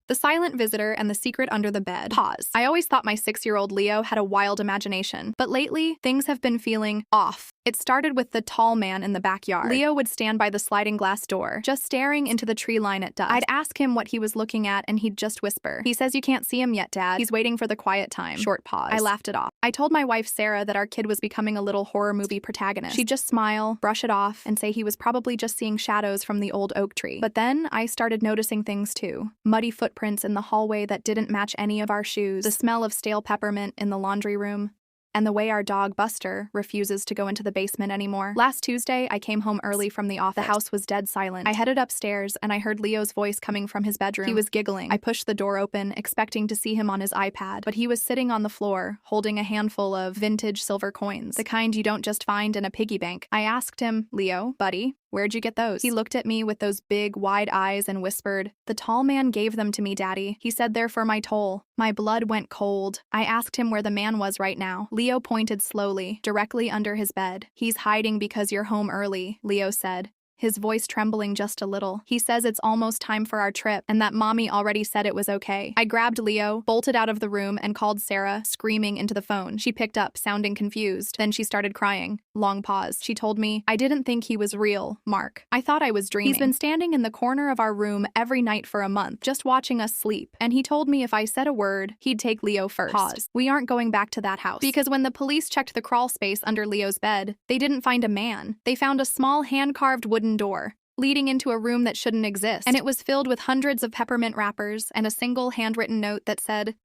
The Silent Visitor and the Secret Under the Bed. Pause. I always thought my 6-year-old Leo had a wild imagination, but lately, things have been feeling off. It started with the tall man in the backyard. Leo would stand by the sliding glass door, just staring into the tree line at dusk. I'd ask him what he was looking at, and he'd just whisper, "He says you can't see him yet, Dad. He's waiting for the quiet time." Short pause. I laughed it off. I told my wife, Sarah, that our kid was becoming a little horror movie protagonist. She'd just smile, brush it off, and say he was probably just seeing shadows from the old oak tree. But then I started noticing things too. Muddy footprints in the hallway that didn't match any of our shoes, the smell of stale peppermint in the laundry room, and the way our dog, Buster, refuses to go into the basement anymore. Last Tuesday, I came home early from the office. The house was dead silent. I headed upstairs, and I heard Leo's voice coming from his bedroom. He was giggling. I pushed the door open, expecting to see him on his iPad, but he was sitting on the floor, holding a handful of vintage silver coins, the kind you don't just find in a piggy bank. I asked him, "Leo, buddy, where'd you get those?" He looked at me with those big, wide eyes and whispered, "The tall man gave them to me, Daddy. He said they're for my toll." My blood went cold. I asked him where the man was right now. Leo pointed slowly, directly under his bed. "He's hiding because you're home early," Leo said, his voice trembling just a little. "He says it's almost time for our trip, and that Mommy already said it was okay." I grabbed Leo, bolted out of the room, and called Sarah, screaming into the phone. She picked up, sounding confused. Then she started crying. Long pause. She told me, "I didn't think he was real, Mark. I thought I was dreaming. He's been standing in the corner of our room every night for a month, just watching us sleep. And he told me if I said a word, he'd take Leo first." Pause. "We aren't going back to that house. Because when the police checked the crawl space under Leo's bed, they didn't find a man. They found a small hand-carved wooden door leading into a room that shouldn't exist, and it was filled with hundreds of peppermint wrappers and a single handwritten note that said,